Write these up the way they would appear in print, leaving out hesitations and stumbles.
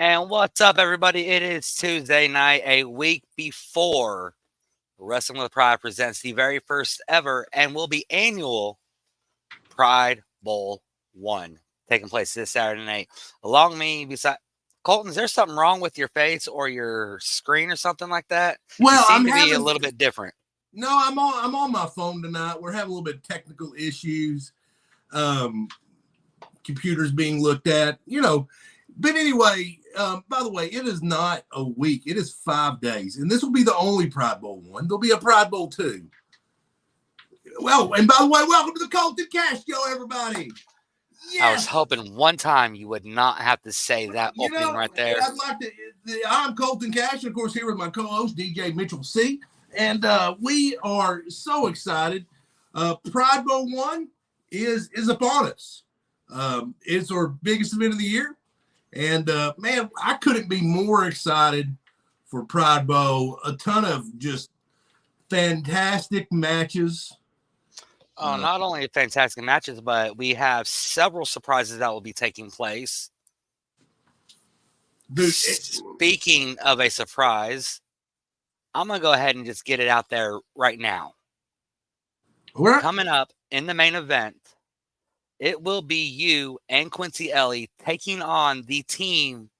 And what's up, everybody? It is Tuesday night, a week before Wrestling with Pride presents the very first ever and will be annual Pride Bowl 1 taking place this Saturday night. Along me, beside Colton, is there something wrong with your face or your screen or something like that? You Well, seem to be a little bit different. No, I'm on my phone tonight. We're having a little bit of technical issues. Computers being looked at, But anyway, by the way, it is not a week. It is 5 days. And this will be the only Pride Bowl 1. There'll be a Pride Bowl 2. Well, and by the way, welcome to the Colton Cash Show, everybody. Yes. I was hoping one time you would not have to say that opening right there. I'd like to. I'm Colton Cash, and of course, here with my co-host, DJ Mitchell C. And we are so excited. Pride Bowl 1 is upon us. It's our biggest event of the year. And, man, I couldn't be more excited for Pride Bowl. A ton of just fantastic matches. Not only fantastic matches, but we have several surprises that will be taking place. Dude, speaking of a surprise, I'm going to go ahead and just get it out there right now. What? Coming up in the main event, it will be you and Quincy Ellie taking on the team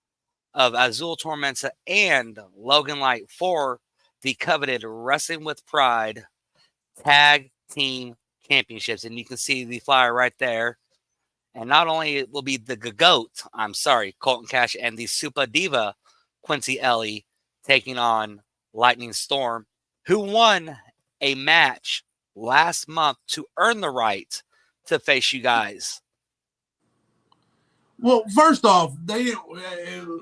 of Azul Tormenta and Logan Light for the coveted Wrestling with Pride Tag Team Championships. And you can see the flyer right there. And not only it will be the GOAT, Colton Cash and the Super Diva Quincy Ellie taking on Lightning Storm, who won a match last month to earn the right to face you guys. Well, first off,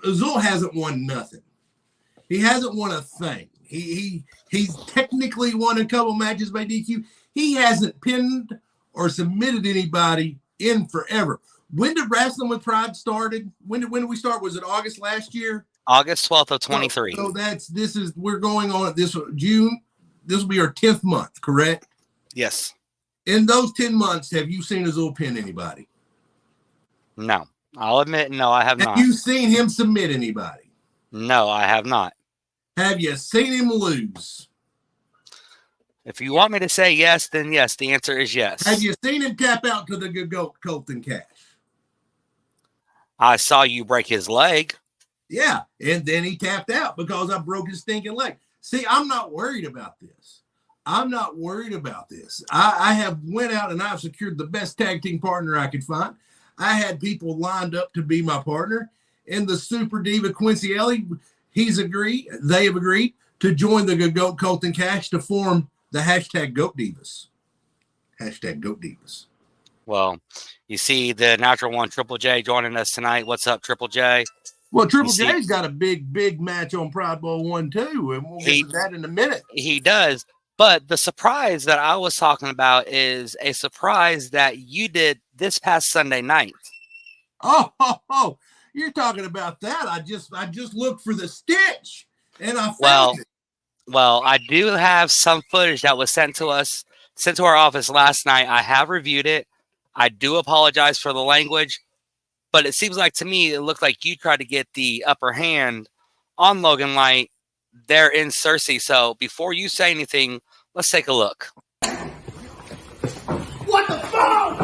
Azul hasn't won nothing. He hasn't won a thing. He's technically won a couple matches by DQ. He hasn't pinned or submitted anybody in forever. When did Wrestling with Pride started? When did we start? Was it August last year? August 12th of 23. So we're going on this June. This will be our 10th month, correct? Yes. In those 10 months, have you seen Azul pin anybody? No. I'll admit, no, I have not. Have you seen him submit anybody? No, I have not. Have you seen him lose? If you want me to say yes, then yes. The answer is yes. Have you seen him tap out to the GOAT Colton Cash? I saw you break his leg. Yeah, and then he tapped out because I broke his stinking leg. See, I'm not worried about this. I have went out and I've secured the best tag team partner I could find. I had people lined up to be my partner. And the Super Diva Quincy Ellie, they have agreed to join the GOAT Colton Cash to form the hashtag GOAT Divas. Hashtag GOAT Divas. Well, you see the natural one, Triple J, joining us tonight. What's up, Triple J? Well, Triple J's got a big match on Pride Bowl 1 too, and we'll get to that in a minute. He does. But the surprise that I was talking about is a surprise that you did this past Sunday night. Oh, you're talking about that. I just looked for the stitch and I found it. Well, I do have some footage that was sent to our office last night. I have reviewed it. I do apologize for the language, but it seems like to me it looked like you tried to get the upper hand on Logan Light there in Cersei. So before you say anything, let's take a look. What the fuck?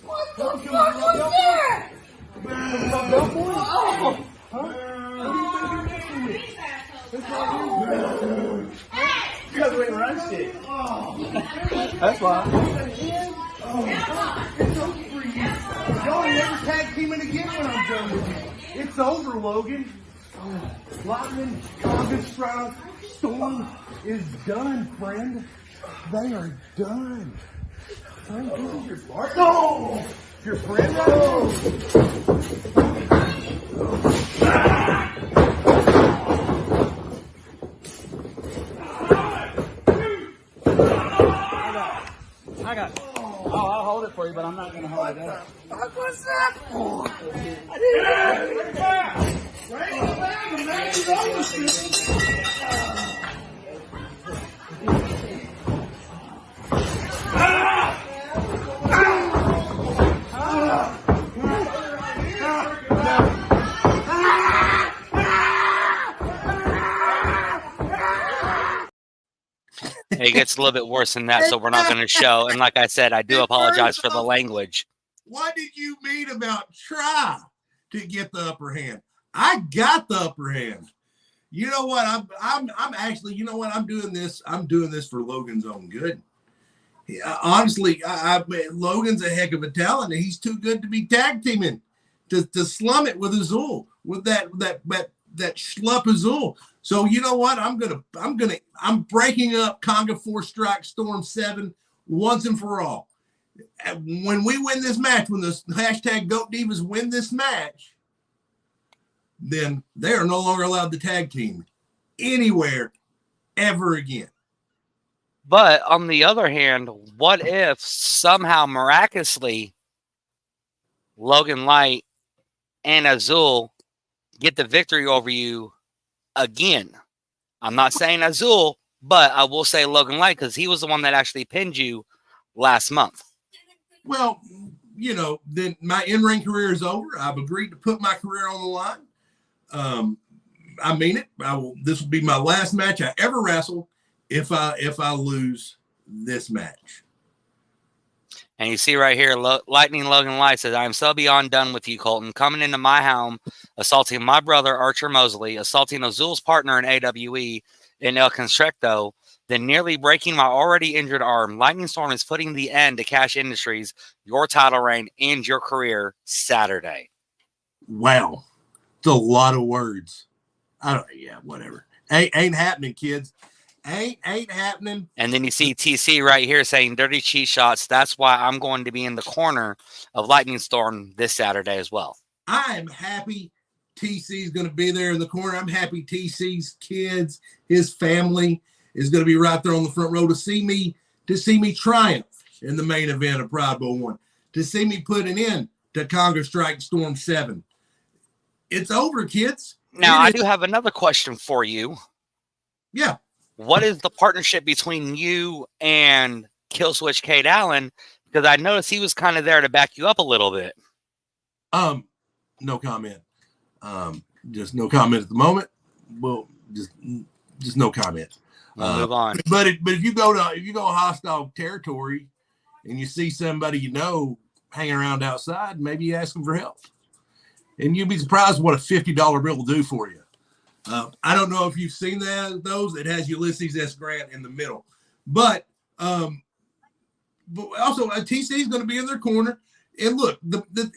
What the fuck was that? Oh. You guys wait around shit. That's why. It's over for you. Y'all ain't never tag teaming again when I'm done with you. It's over, Logan. Lightning, August Stroud, Storm is done, friend. They are done. Frank, this is your partner. No! Your friend? I got it. Oh, I'll hold it for you, but I'm not going to hold it up. What's that? I didn't know. It gets a little bit worse than that, so we're not going to show. And like I said, I do apologize for the language. What did you mean about try to get the upper hand? I got the upper hand. You know what? I'm actually, you know what? I'm doing this for Logan's own good. Honestly, Logan's a heck of a talent, and he's too good to be tag teaming to slum it with Azul, with that schlup Azul. So you know what? I'm breaking up Conga 4 Strike Storm 7 once and for all. When we win this match, when the hashtag Goat Divas win this match, then they are no longer allowed to tag team anywhere ever again. But on the other hand, what if somehow miraculously Logan Light and Azul get the victory over you again? I'm not saying Azul, but I will say Logan Light because he was the one that actually pinned you last month. Well, you know, then my in-ring career is over. I've agreed to put my career on the line. I mean it. This will be my last match I ever wrestle if I lose this match. And you see right here, Lightning Logan Light says, "I am so beyond done with you, Colton. Coming into my home, assaulting my brother, Archer Mosley, assaulting Azul's partner in AWE in El Constricto, then nearly breaking my already injured arm. Lightning Storm is putting the end to Cash Industries, your title reign, and your career Saturday." Wow. It's a lot of words. Yeah, whatever. Ain't happening, kids. Ain't happening. And then you see TC right here saying dirty cheat shots. That's why I'm going to be in the corner of Lightning Storm this Saturday as well. I am happy TC's going to be there in the corner. I'm happy TC's kids, his family is going to be right there on the front row to see me triumph in the main event of Pride Bowl 1, to see me put an end to Conga Strike Storm 7. It's over, kids. Now, I do have another question for you. Yeah. What is the partnership between you and Killswitch Kate Allen? Because I noticed he was kind of there to back you up a little bit. No comment. Just no comment at the moment. Well, just no comment. We'll move on. But if you go to hostile territory and you see somebody you know hanging around outside, maybe you ask them for help. And you'd be surprised what a $50 bill will do for you. I don't know if you've seen those. It has Ulysses S. Grant in the middle. But also TC is going to be in their corner. And look,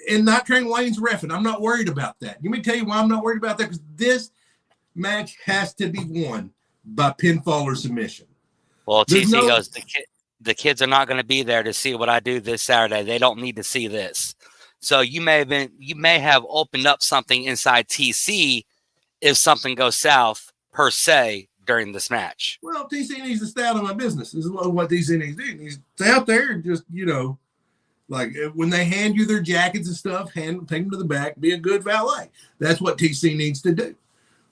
and Night Train Wayne's reffing. I'm not worried about that. Let me tell you why I'm not worried about that, because this match has to be won by pinfall or submission. Well, TC goes, the kids are not going to be there to see what I do this Saturday. They don't need to see this. So you may have opened up something inside TC if something goes south per se during this match. Well, TC needs to stay out of my business. This is what TC needs to do. He needs to stay out there and just, like when they hand you their jackets and stuff, take them to the back, be a good valet. That's what TC needs to do.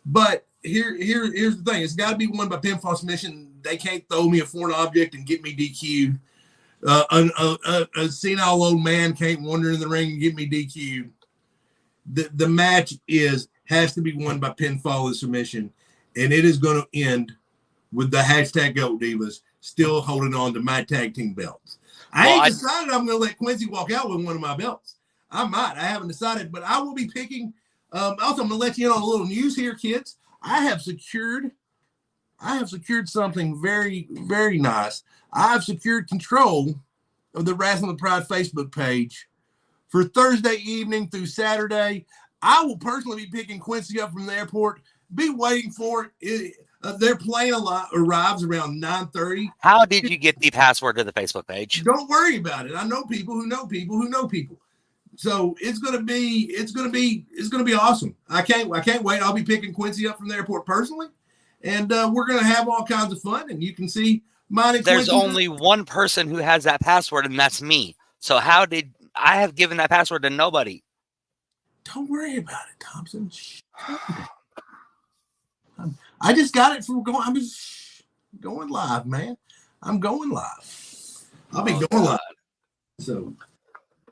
But here's the thing. It's got to be won by pinfall submission. They can't throw me a foreign object and get me DQ'd. A senile old man can't wander in the ring and get me DQ'd. The match has to be won by pinfall and submission, and it is going to end with the hashtag Goat Divas still holding on to my tag team belts. I ain't decided I'm going to let Quincy walk out with one of my belts. I might. I haven't decided, but I will be picking. Also, I'm going to let you in on a little news here, kids. I have secured something very, very nice. I've secured control of the Wrestling with Pride Facebook page for Thursday evening through Saturday. I will personally be picking Quincy up from the airport. Be waiting for it. Their plane arrives around 9:30. How did you get the password to the Facebook page? Don't worry about it. I know people who know people who know people. So it's gonna be awesome. I can't wait. I'll be picking Quincy up from the airport personally, and we're gonna have all kinds of fun. And you can see mine. And There's Quincy. only one person who has that password, and that's me. So how did I have given that password to nobody? Don't worry about it, Thompson. I just got it from going. I'm just going live, man. I'm going live. I'll be going live. So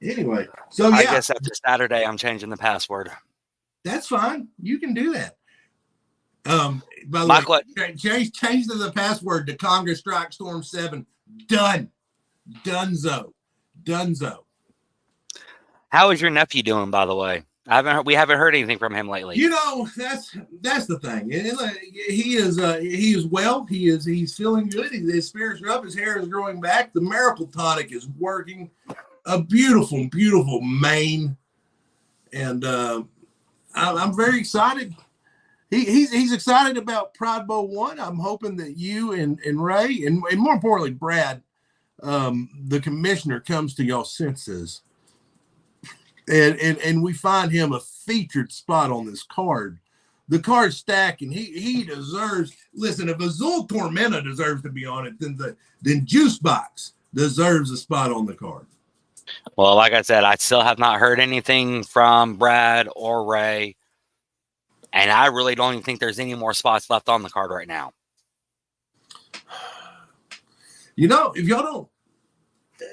anyway, I guess after Saturday, I'm changing the password. That's fine. You can do that. By the Michael, way, change the password to Congress Strike Storm 7. Done. Dunzo. how is your nephew doing, by the way? We haven't heard anything from him lately. You know, that's the thing. He is well. He's feeling good. His spirits are up. His hair is growing back. The Miracle Tonic is working. A beautiful, beautiful mane, and I'm very excited. He's excited about Pride Bowl 1. I'm hoping that you and Ray and more importantly Brad, the commissioner, comes to y'all senses. And we find him a featured spot on this card. The card's stacked, and he deserves. Listen, if Azul Tormenta deserves to be on it, then Juice Box deserves a spot on the card. Well, like I said, I still have not heard anything from Brad or Ray, and I really don't even think there's any more spots left on the card right now. You know, if y'all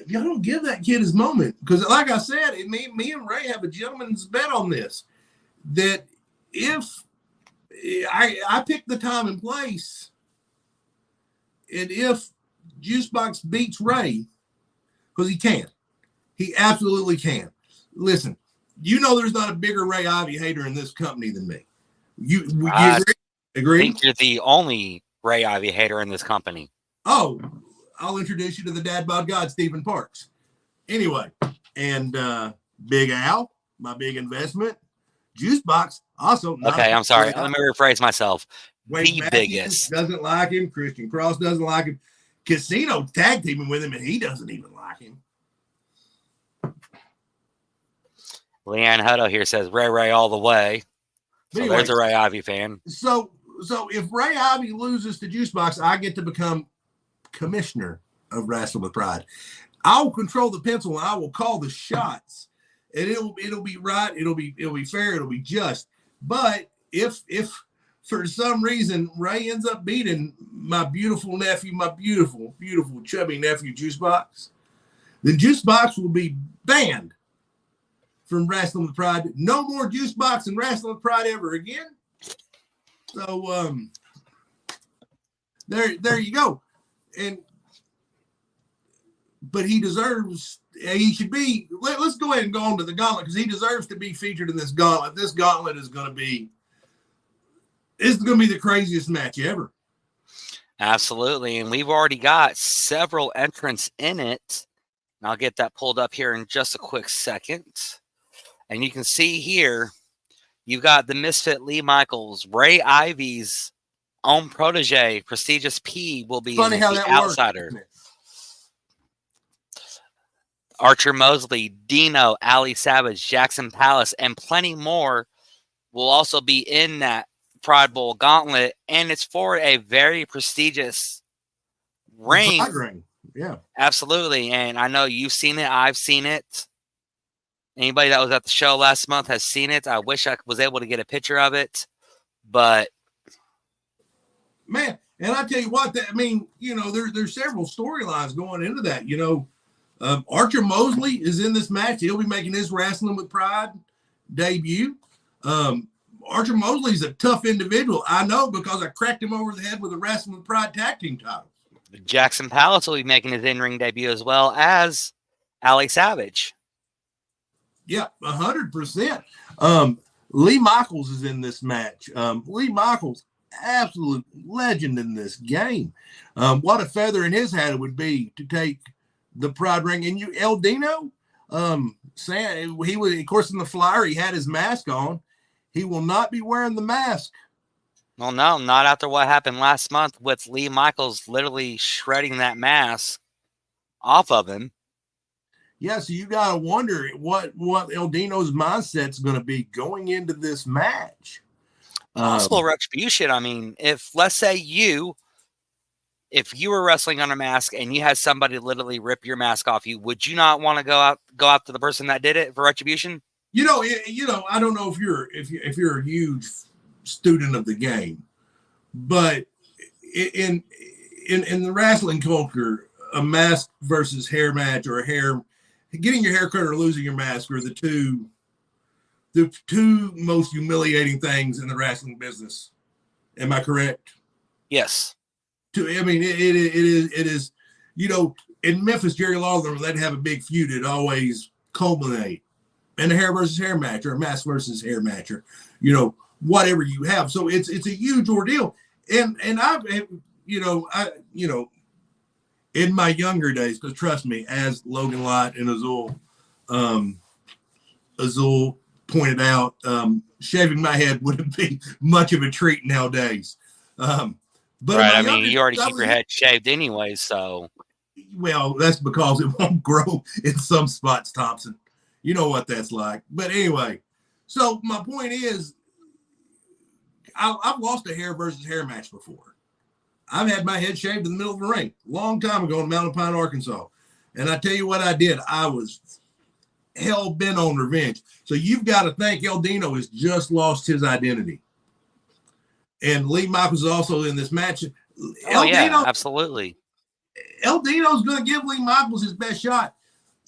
don't give that kid his moment, because like I said, me and Ray have a gentleman's bet on this, that if I pick the time and place, and if Juicebox beats Ray, because he absolutely can. Listen, you know there's not a bigger Ray Ivy hater in this company than me. You agree? I think you're the only Ray Ivy hater in this company. Oh, I'll introduce you to the dad bod god, Stephen Parks. Anyway, and Big Al, my big investment. Juicebox, also. Okay, I'm sorry. Let me rephrase myself. Wade The Matthews biggest. doesn't like him. Christian Cross doesn't like him. Casino tag teaming with him, and he doesn't even like him. Leanne Hutto here says Ray all the way. So Anyway, there's a Ray Ivy fan. So if Ray Ivy loses to Juicebox, I get to become commissioner of Wrestling with Pride. I will control the pencil and I will call the shots, and it'll be right. It'll be fair. It'll be just. But if for some reason Ray ends up beating my beautiful nephew, my beautiful chubby nephew Juicebox, then Juicebox will be banned from Wrestling with Pride. No more Juicebox and Wrestling with Pride ever again. So there you go. But he deserves. He should be. Let's go ahead and go on to the gauntlet, because he deserves to be featured in this gauntlet. This gauntlet is going to be. It's going to be the craziest match ever. Absolutely, and we've already got several entrants in it. And I'll get that pulled up here in just a quick second. And you can see here, you've got the Misfit Lee Michaels, Ray Ivy's own protege, Prestigious P, will be Funny how the that outsider. works. Archer Mosley, Dino, Ali Savage, Jackson Palace, and plenty more will also be in that Pride Bowl gauntlet, and it's for a very prestigious ring. Pride ring. Yeah, absolutely. And I know you've seen it. I've seen it. Anybody that was at the show last month has seen it. I wish I was able to get a picture of it, but man, and I tell you what, there's several storylines going into that. Archer Mosley is in this match. He'll be making his Wrestling with Pride debut. Archer Mosley's a tough individual. I know, because I cracked him over the head with a Wrestling with Pride tag team title. Jackson Palace will be making his in-ring debut, as well as Ali Savage. Yeah, 100%. Lee Michaels is in this match. Lee Michaels, absolute legend in this game. What a feather in his hat it would be to take the Pride ring. And El Dino, he was, of course, in the flyer, he had his mask on. He will not be wearing the mask. Well, no, not after what happened last month with Lee Michaels literally shredding that mask off of him. Yeah, so you got to wonder what El Dino's mindset's going to be going into this match. Also, retribution. I mean, if let's say if you were wrestling on a mask and you had somebody literally rip your mask off you, would you not want to go after the person that did it for retribution? I don't know if you're a huge student of the game, but in the wrestling culture, a mask versus hair match, or getting your hair cut or losing your mask, are the two most humiliating things in the wrestling business Am I correct? Yes. I mean, it is, in Memphis, Jerry Lawler, when they'd have a big feud, it always culminate in a hair versus hair match or a mask versus hair match or, whatever you have. So it's a huge ordeal. And I've, in my younger days, because trust me, as Logan Lott and Azul pointed out, shaving my head wouldn't be much of a treat nowadays. But right. I mean, you already keep your head shaved anyway, so. Well, that's because it won't grow in some spots, Thompson. You know what that's like. But anyway, so my point is, I've lost a hair versus hair match before. I've had my head shaved in the middle of the ring a long time ago in Mountain Pine, Arkansas. And I tell you what I did. I was hell bent on revenge. So you've got to think El Dino has just lost his identity. And Lee Michaels is also in this match. Dino, absolutely. El Dino's going to give Lee Michaels his best shot.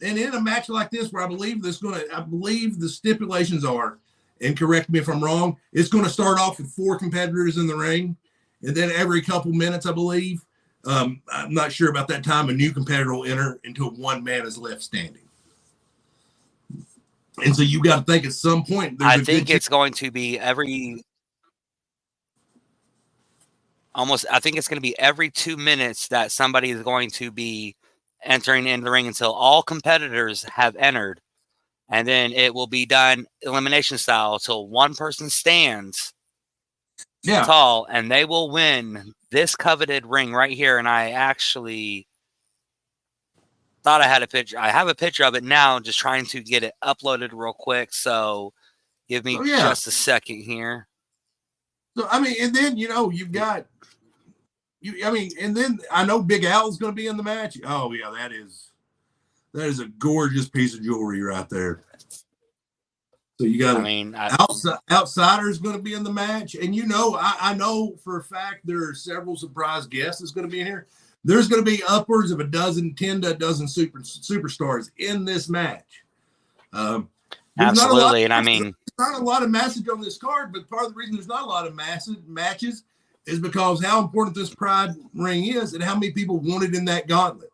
And in a match like this, where I believe the stipulations are, and correct me if I'm wrong, it's going to start off with 4 competitors in the ring. And then every couple minutes, I believe, I'm not sure about that time, a new competitor will enter until one man is left standing. And so you got to think at some point. I think it's going to be every 2 minutes that somebody is going to be entering in the ring until all competitors have entered. And then it will be done elimination style till one person stands tall, and they will win this coveted ring right here. And I actually thought I had a picture. I have a picture of it now, just trying to get it uploaded real quick. So give me just a second here. So, I mean, and then, you've got, and then I know Big Al's going to be in the match. Oh, yeah, that is a gorgeous piece of jewelry right there. So you got Outsider's going to be in the match. And, I know for a fact there are several surprise guests that's going to be in here. There's going to be upwards of 10 to a dozen superstars in this match. Absolutely. And I mean, there's not a lot of matches on this card, but part of the reason there's not a lot of matches is because how important this Pride ring is and how many people want it in that gauntlet.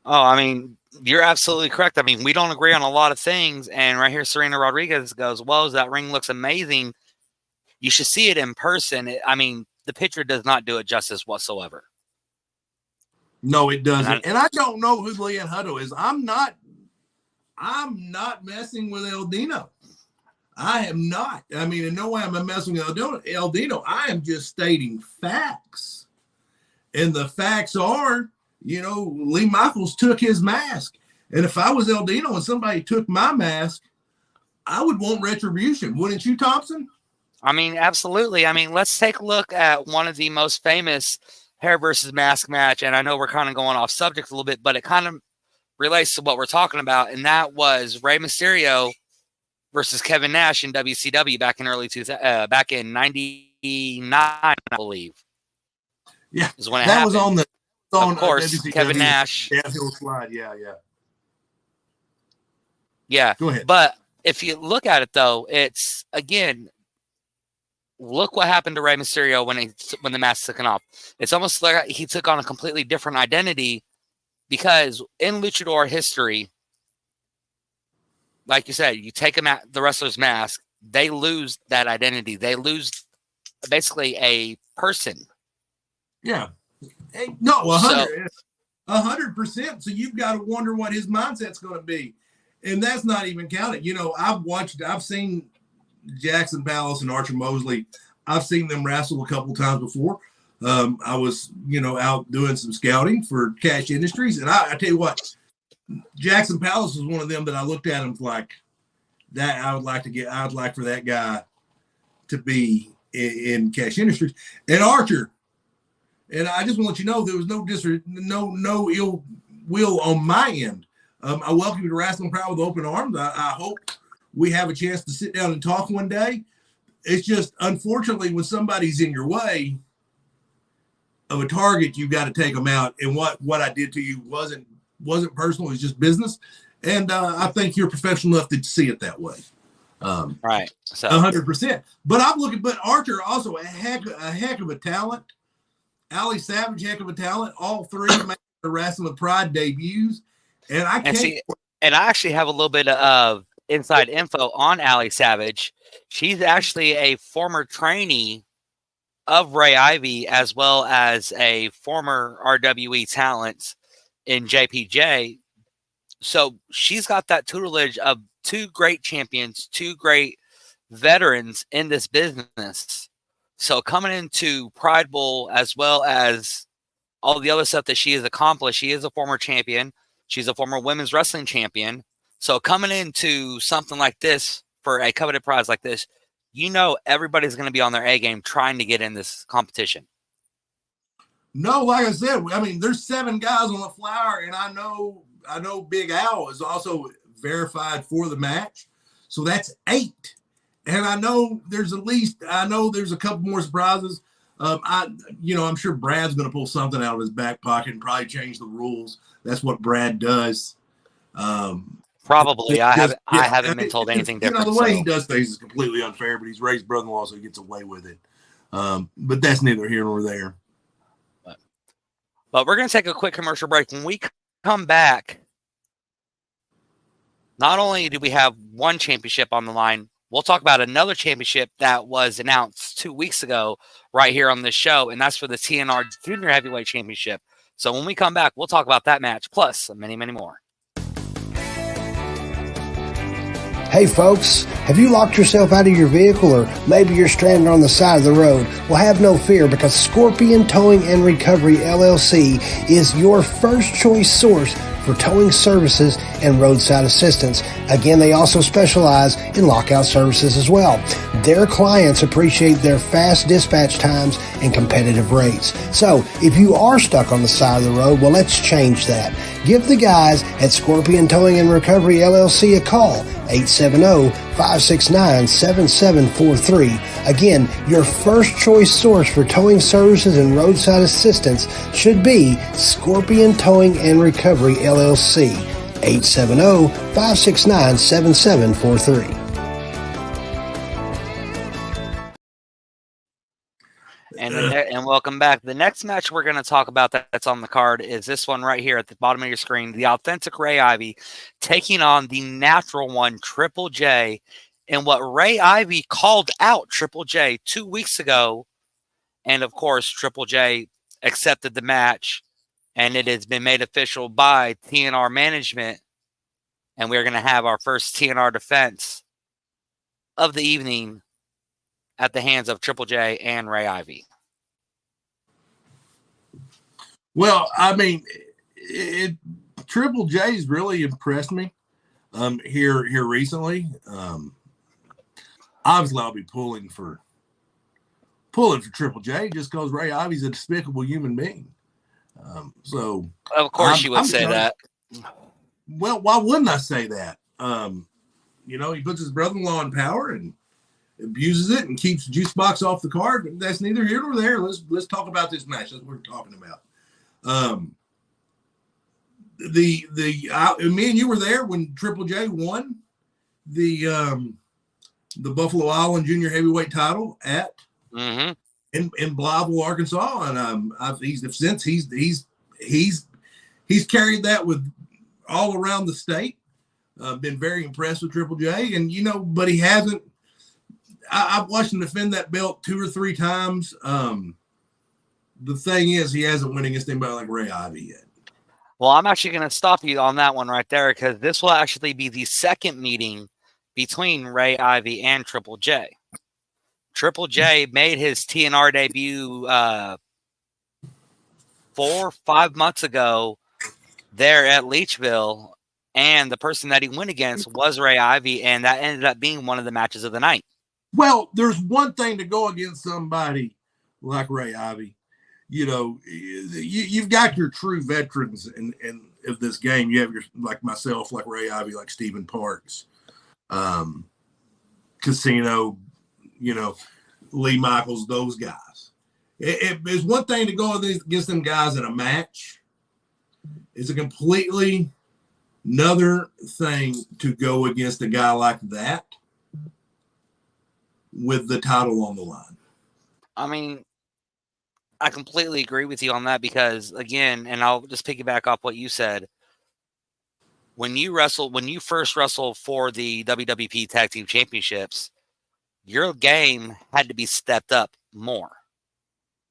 Oh, I mean, you're absolutely correct. I mean, we don't agree on a lot of things. And right here, Serena Rodriguez goes, well, that ring looks amazing. You should see it in person. The picture does not do it justice whatsoever. No, it doesn't. And I don't know who Leanne Hutto is. I'm not messing with El Dino. I am not. I mean, in no way am I messing with El Dino. I am just stating facts. And the facts are, Lee Michaels took his mask. And if I was El Dino and somebody took my mask, I would want retribution. Wouldn't you, Thompson? I mean, absolutely. I mean, let's take a look at one of the most famous hair versus mask match. And I know we're kind of going off subject a little bit, but it kind of relates to what we're talking about. And that was Rey Mysterio versus Kevin Nash in WCW back in back in 99, I believe. Yeah. Is when it that happened. Was on the of course, Kevin Nash. Downhill slide. Yeah. Go ahead. But if you look at it, though, it's, again, look what happened to Rey Mysterio when the mask took off. It's almost like he took on a completely different identity because in luchador history, like you said, you take the wrestler's mask, they lose that identity. They lose basically a person. Yeah. No, 100%. So you've got to wonder what his mindset's going to be. And that's not even counted. I've seen Jackson Palace and Archer Mosley. I've seen them wrestle a couple times before. I was, out doing some scouting for Cash Industries. And I tell you what, Jackson Palace was one of them that I looked at and was like, that I would like for that guy to be in Cash Industries. And Archer, and I just want you to know there was no ill will on my end. I welcome you to Wrestling Proud with open arms. I hope we have a chance to sit down and talk one day. It's just, unfortunately, when somebody's in your way of a target, you've got to take them out. And what I did to you wasn't personal. It was just business. And I think you're professional enough to see it that way. Right. So 100%. But I'm looking. But Archer also a heck of a talent. Ali Savage, heck of a talent. All three made the Wrestling with Pride debuts, and I can't. And I actually have a little bit of inside info on Ali Savage. She's actually a former trainee of Ray Ivy, as well as a former RWE talent in JPJ. So she's got that tutelage of two great champions, two great veterans in this business. So coming into Pride Bowl, as well as all the other stuff that she has accomplished, she is a former champion. She's a former women's wrestling champion. So coming into something like this for a coveted prize like this, you know everybody's going to be on their A game trying to get in this competition. No, like I said, I mean, there's 7 guys on the flyer, and I know Big Al is also verified for the match. So that's 8. And I know there's a couple more surprises. I'm sure Brad's going to pull something out of his back pocket and probably change the rules. That's what Brad does. Probably. I haven't been told anything different. The way he does things is completely unfair, but he's Ray's brother-in-law, so he gets away with it. But that's neither here nor there. But we're going to take a quick commercial break. When we come back, not only do we have one championship on the line, we'll talk about another championship that was announced 2 weeks ago right here on this show, and that's for the TNR Junior Heavyweight Championship. So when we come back, we'll talk about that match, plus many, many more. Hey folks, have you locked yourself out of your vehicle, or maybe you're stranded on the side of the road? Well, have no fear, because Scorpion Towing and Recovery LLC is your first choice source for towing services and roadside assistance. Again, they also specialize in lockout services as well. Their clients appreciate their fast dispatch times and competitive rates. So if you are stuck on the side of the road, well, let's change that. Give the guys at Scorpion Towing and Recovery LLC a call, 870-569-7743. Again, your first choice source for towing services and roadside assistance should be Scorpion Towing and Recovery LLC, 870-569-7743. And welcome back. The next match we're going to talk about that's on the card is this one right here at the bottom of your screen. The Authentic Ray Ivy taking on the Natural One, Triple J. And what Ray Ivy called out Triple J 2 weeks ago. And, of course, Triple J accepted the match. And it has been made official by TNR management. And we're going to have our first TNR defense of the evening at the hands of Triple J and Ray Ivy. Well, I mean, Triple J's really impressed me here recently. Obviously, I'll be pulling for Triple J just because Ray Ivy's a despicable human being. So of course you would say that. Well, why wouldn't I say that? He puts his brother-in-law in power and abuses it and keeps the juice box off the card. But that's neither here nor there. Let's talk about this match. That's what we're talking about. Me and you were there when Triple J won the Buffalo Island Junior Heavyweight title at in Blytheville, Arkansas, and he's carried that with all around the state. Been very impressed with Triple J, and but he hasn't. I've watched him defend that belt 2 or 3 times. The thing is, he hasn't won against anybody like Ray Ivy yet. Well, I'm actually going to stop you on that one right there, because this will actually be the second meeting between Ray Ivy and Triple J. Triple J made his TNR debut 4 or 5 months ago there at Leechville, and the person that he went against was Ray Ivy, and that ended up being one of the matches of the night. Well, there's one thing to go against somebody like Ray Ivy. You've got your true veterans in of this game. You have your, like myself, like Ray Ivy, like Stephen Parks, Casino, Lee Michaels, those guys. It's one thing to go against them guys in a match. It's a completely another thing to go against a guy like that with the title on the line. I mean, I completely agree with you on that because, again, and I'll just piggyback off what you said. When you first wrestled for the WWP Tag Team Championships, your game had to be stepped up more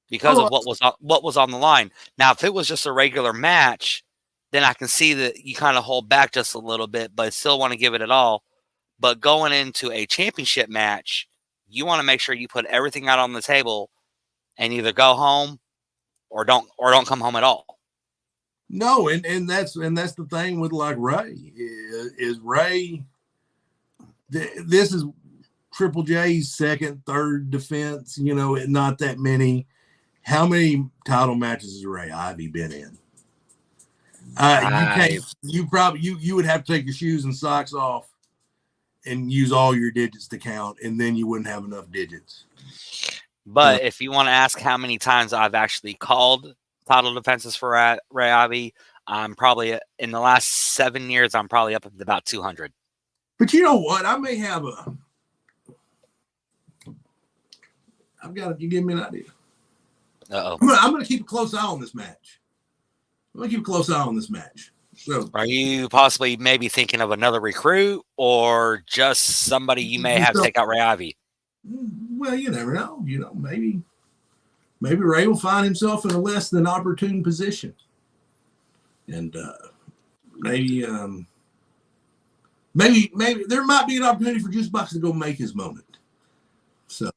because of what was on the line. Now, if it was just a regular match, then I can see that you kind of hold back just a little bit, but still want to give it all. But going into a championship match, you want to make sure you put everything out on the table and either go home or don't come home at all. No, and that's the thing with like Ray is Ray. This is Triple J's second, third defense. You know, not that many. How many title matches has Ray Ivy been in? You would have to take your shoes and socks off and use all your digits to count, and then you wouldn't have enough digits. But if you want to ask how many times I've actually called title defenses for Ray Ivy, I'm probably in the last 7 years, I'm probably up at about 200. But you know what? I may have you give me an idea. Uh-oh. I'm going to keep a close eye on this match. So, are you possibly maybe thinking of another recruit or just somebody you may have take out Ray Ivy? Well, you never know. You know, maybe Ray will find himself in a less than opportune position, and maybe there might be an opportunity for Juicebox to go make his moment. So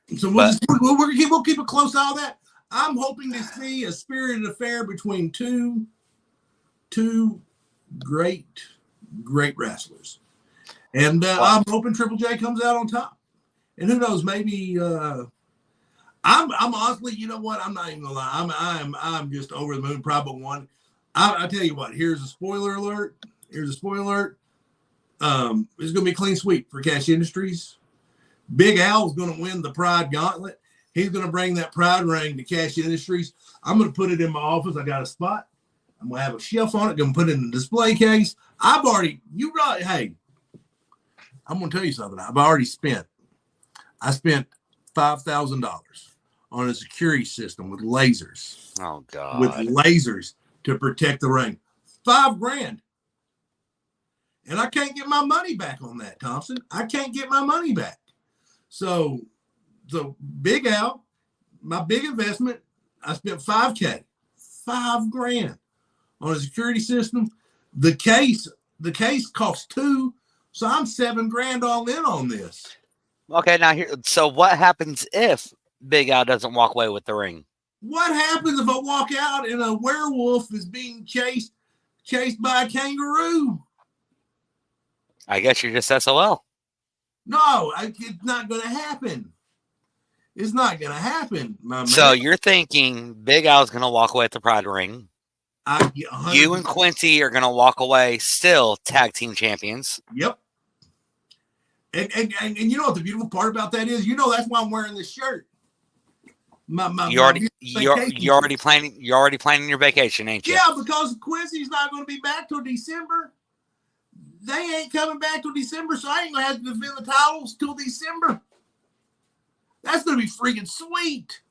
we'll keep a close eye on that. I'm hoping to see a spirited affair between two great wrestlers. And I'm hoping Triple J comes out on top. And who knows, maybe I'm honestly, you know what? I'm not even gonna lie. I'm just over the moon. Probably one. I tell you what. Here's a spoiler alert. It's gonna be a clean sweep for Cash Industries. Big Al's gonna win the Pride Gauntlet. He's gonna bring that Pride ring to Cash Industries. I'm gonna put it in my office. I got a spot. I'm gonna have a shelf on it. Gonna put it in the display case. Hey. I'm going to tell you something. I spent $5,000 on a security system with lasers. Oh, God. With lasers to protect the ring. $5,000. And I can't get my money back on that, Thompson. I can't get my money back. So Big Al, my big investment, I spent $5,000. $5,000 on a security system. The case costs $2,000. So I'm $7,000 all in on this. Okay, now here. So what happens if Big Al doesn't walk away with the ring? What happens if I walk out and a werewolf is being chased by a kangaroo? I guess you're just SOL. No, it's not going to happen. It's not going to happen, my man. So you're thinking Big Al's going to walk away with the Pride ring. You and Quincy are going to walk away still tag team champions. Yep. And you know what the beautiful part about that is? You know that's why I'm wearing this shirt. You're already planning your vacation, ain't you? Yeah, because Quincy's not going to be back till December. They ain't coming back till December, so I ain't going to have to defend the titles till December. That's going to be freaking sweet.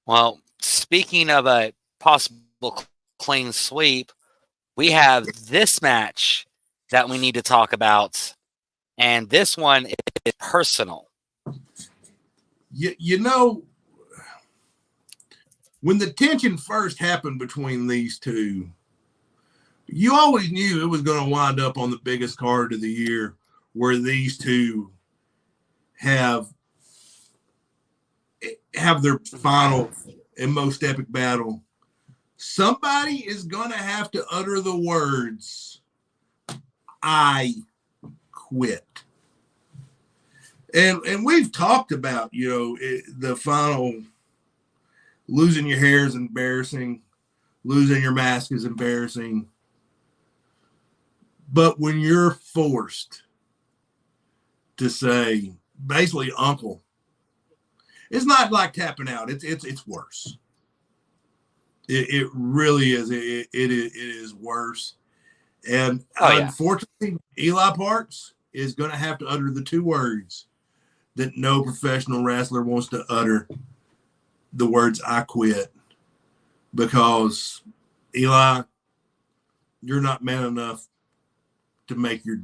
Well, speaking of a possible clean sweep, we have this match that we need to talk about, and this one is personal. You know, when the tension first happened between these two, you always knew it was going to wind up on the biggest card of the year, where these two have their final and most epic battle. Somebody is going to have to utter the words, "I quit." And we've talked about, the final, losing your hair is embarrassing, losing your mask is embarrassing. But when you're forced to say, basically, uncle, it's not like tapping out. It's worse. It really is. It is worse. And unfortunately, Eli Parks is going to have to utter the two words that no professional wrestler wants to utter, the words "I quit," because Eli, you're not man enough to make the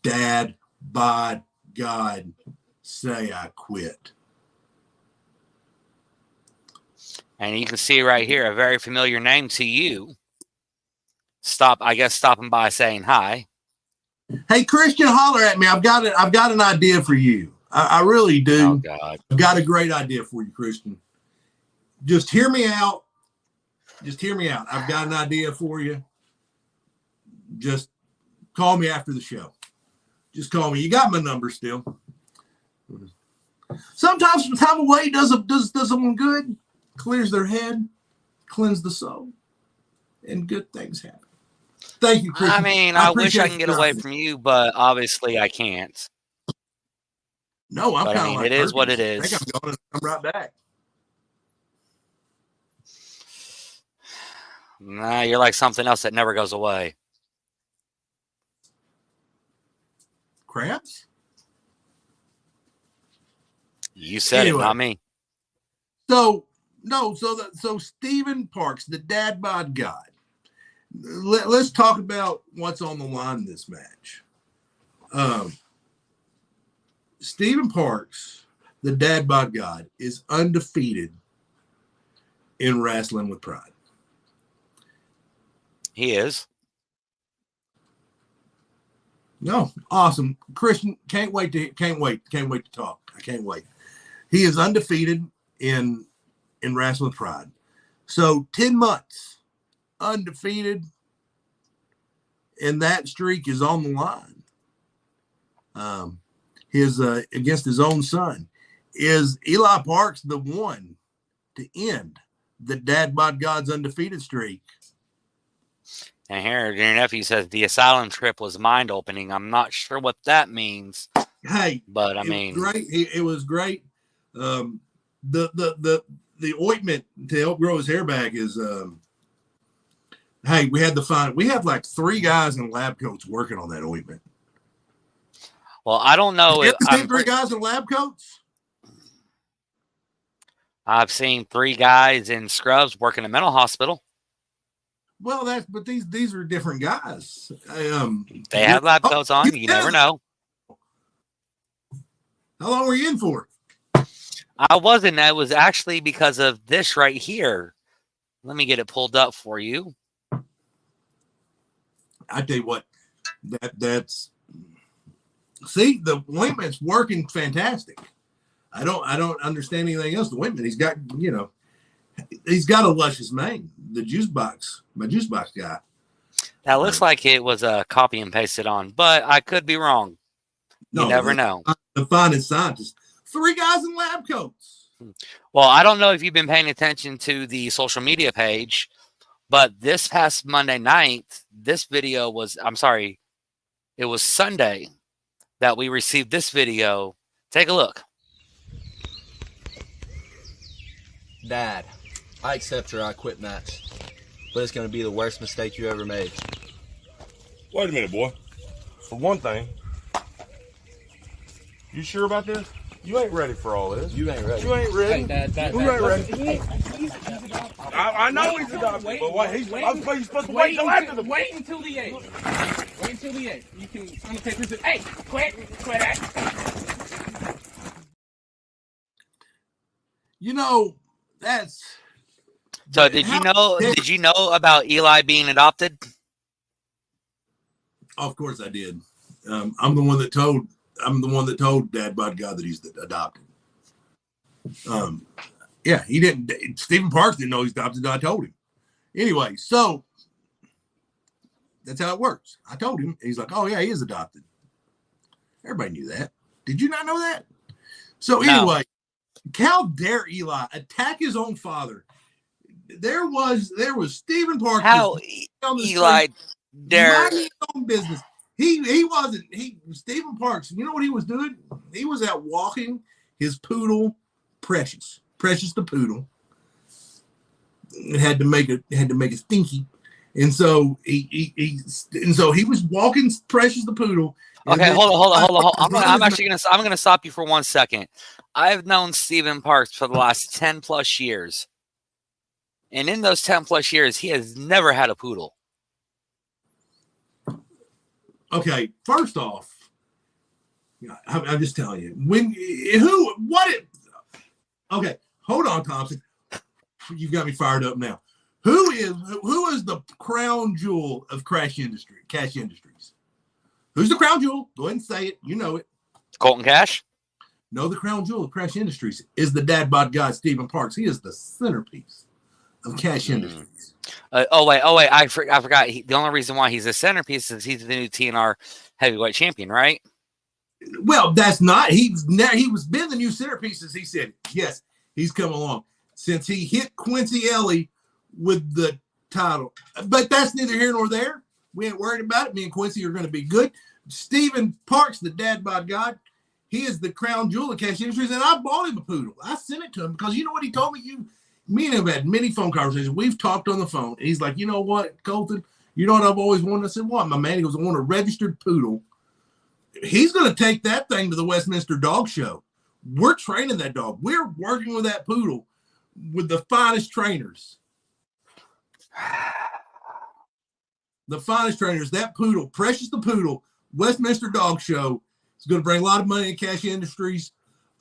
dad by God say "I quit." And you can see right here a very familiar name to you. Stopping by saying hi. Hey, Christian, holler at me. I've got an idea for you. I really do. Oh God. I've got a great idea for you, Christian. Just hear me out. I've got an idea for you. Just call me after the show. Just call me. You got my number still. Sometimes some time away does someone good, clears their head, cleanse the soul, and good things happen. Thank you, Christian. I mean, I wish I can get away from you, but obviously I can't. No, I'm kind of like it is what it is. I think I'm going to come right back. Nah, you're like something else that never goes away. Crabs? You said it, not me. So Stephen Parks, the dad bod God. Let's talk about what's on the line in this match. Stephen Parks, the dad bod God, is undefeated in Wrestling with Pride. He is. No, awesome. Christian, can't wait to talk. I can't wait. He is undefeated in Wrestling with Pride. So 10 months undefeated, and that streak is on the line. His against his own son. Is Eli Parks the one to end the dad bod God's undefeated streak? And here, your nephew says the asylum trip was mind opening. I'm not sure what that means. Hey, but I mean, great. It was great. The ointment to help grow his hair back is. Hey, we had like 3 guys in lab coats working on that ointment. Well, I don't know. You ever seen 3 guys in lab coats? I've seen 3 guys in scrubs working in a mental hospital. Well, but these are different guys. They have lab coats on. You never know. How long were you in for? I wasn't. That was actually because of this right here. Let me get it pulled up for you. I tell you what, that's see, the ointment's working fantastic. I don't understand anything else. The ointment, he's got a luscious mane. The my juice box guy. That looks like it was copy and pasted on, but I could be wrong. You never know. The finest scientist. 3 guys in lab coats. Well, I don't know if you've been paying attention to the social media page, but this past Monday night, it was Sunday that we received this video. Take a look. Dad, I accept your I quit match, but it's going to be the worst mistake you ever made. Wait a minute, boy. For one thing, you sure about this? You ain't ready for all this. You ain't ready. You ain't ready. Dad, Who ain't ready? I know he's adopted, but what? He's supposed to wait till after the... Wait until the 8th. Wait until the 8th. You can... I'm gonna take this... Hey, quit it. That's... So did you know about Eli being adopted? Of course I did. I'm the one that told Dad Bod God that he's adopted. Yeah, he didn't. Stephen Parks didn't know he's adopted. I told him. Anyway, so that's how it works. I told him. He's like, "Oh yeah, he is adopted." Everybody knew that. Did you not know that? So anyway, how dare Eli attack his own father? There was Stephen Parks. How Eli dare minding his own business. He wasn't. Stephen Parks. You know what he was doing? He was out walking his poodle, Precious the poodle. It had to make a stinky, And so he was walking Precious the poodle. Okay, hold on. I'm gonna stop you for 1 second. I've known Stephen Parks for the last 10 plus years, and in those 10 plus years, he has never had a poodle. Okay, first off, I'm just telling you, okay, hold on, Thompson. You've got me fired up now. Who is the crown jewel of Cash Industries? Who's the crown jewel? Go ahead and say it. You know it. Colton Cash? No, the crown jewel of Cash Industries is the dad bod guy, Stephen Parks. He is the centerpiece of Cash Industries. Oh wait! I forgot. The only reason why he's a centerpiece is he's the new TNR heavyweight champion, right? Well, that's not. He was been the new centerpiece, as he said. Yes, he's come along since he hit Quincy Ellie with the title. But that's neither here nor there. We ain't worried about it. Me and Quincy are going to be good. Stephen Parks, the dad bod god, he is the crown jewel of Cash Industries, and I bought him a poodle. I sent it to him because you know what he told me? Me and him had many phone conversations. We've talked on the phone. And he's like, you know what, Colton? You know what I've always wanted? I said, what, my man? He goes, I want a registered poodle. He's going to take that thing to the Westminster Dog Show. We're training that dog. We're working with that poodle with the finest trainers. The finest trainers. That poodle, Precious the Poodle, Westminster Dog Show. It's going to bring a lot of money in Cash Industries.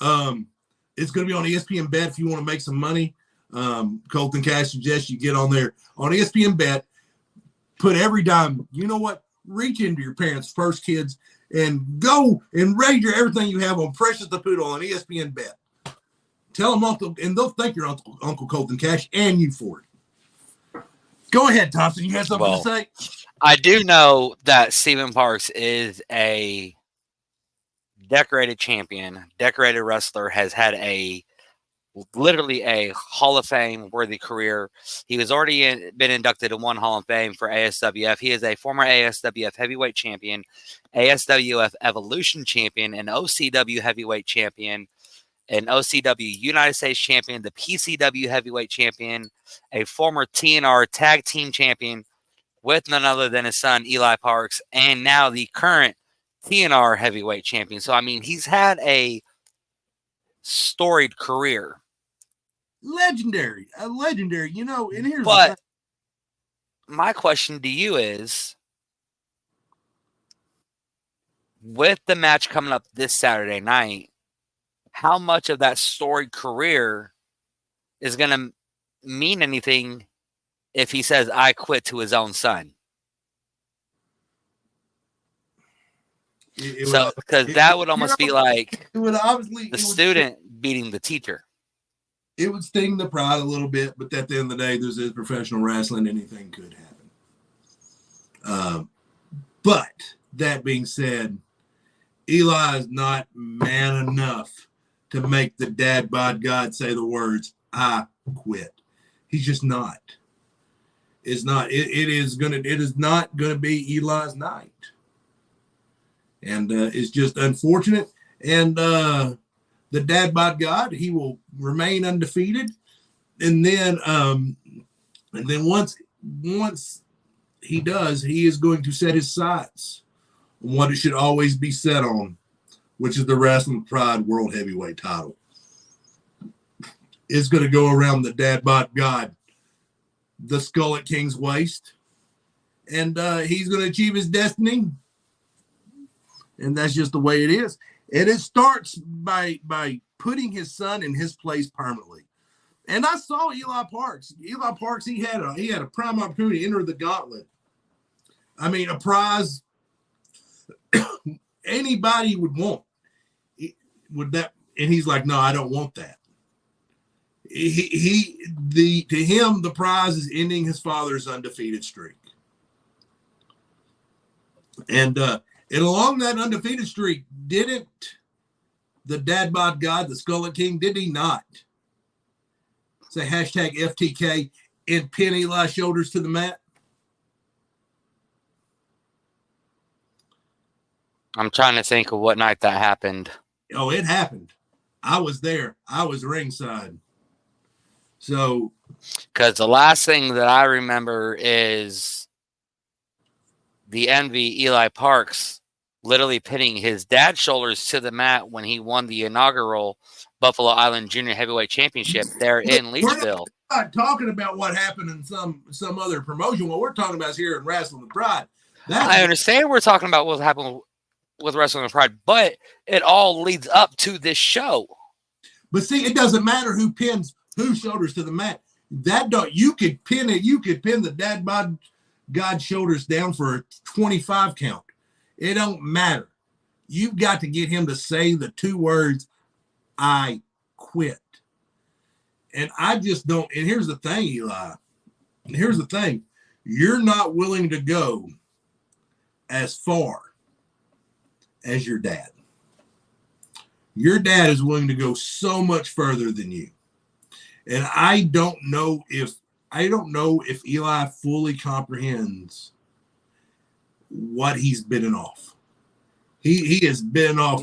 It's going to be on ESPN Bet if you want to make some money. Colton Cash suggests you get on there on ESPN Bet. Put every dime. You know what? Reach into your parents' first kids and go and wager everything you have on Precious the Poodle on ESPN Bet. Tell them Uncle, and they'll thank your Uncle Colton Cash and you for it. Go ahead, Thompson. You had something to say? I do know that Stephen Parks is a decorated champion, decorated wrestler, has had literally a Hall of Fame worthy career. He was already been inducted in one Hall of Fame for ASWF. He is a former ASWF heavyweight champion, ASWF Evolution champion, an OCW heavyweight champion, an OCW United States champion, the PCW heavyweight champion, a former TNR tag team champion with none other than his son, Eli Parks, and now the current TNR heavyweight champion. So, I mean, he's had a storied career. Legendary, you know, and here's but my question to you is, with the match coming up this Saturday night, how much of that storied career is going to mean anything if he says, I quit to his own son? Because that would almost be like the student beating the teacher. It would sting the pride a little bit, but at the end of the day, there's professional wrestling. Anything could happen. But that being said, Eli is not man enough to make the dad bod God say the words, I quit. He's just not. It's not. It is not going to be Eli's night. And it's just unfortunate. And the dad bod God, he will remain undefeated. And then once he does, he is going to set his sights on what it should always be set on, which is the Wrestling Pride World Heavyweight title. It's going to go around the dad bod God, the skull at King's waist. And he's going to achieve his destiny. And that's just the way it is. And it starts by putting his son in his place permanently. And I saw Eli Parks. Eli Parks, he had a prime opportunity to enter the gauntlet. I mean, a prize anybody would want. Would that? And he's like, no, I don't want that. To him, the prize is ending his father's undefeated streak. And along that undefeated streak, didn't the dad bod God, the Skullet King, did he not say hashtag FTK and pin Eli's shoulders to the mat? I'm trying to think of what night that happened. Oh, it happened. I was there. I was ringside. So, because the last thing that I remember is the Envy Eli Parks literally pinning his dad's shoulders to the mat when he won the inaugural Buffalo Island Junior Heavyweight Championship there in Leachville. We're not talking about what happened in some other promotion. What we're talking about is here in Wrestling with Pride. I understand we're talking about what happened with Wrestling with Pride, but it all leads up to this show. But see, it doesn't matter who pins whose shoulders to the mat. You could pin it. You could pin the Dad Bod God shoulders down for a 25 count. It don't matter. You've got to get him to say the 2 words, I quit. And I just don't. And here's the thing, Eli. Here's the thing. You're not willing to go as far as your dad. Your dad is willing to go so much further than you. And I don't know if Eli fully comprehends what he's bitten off. He has bitten off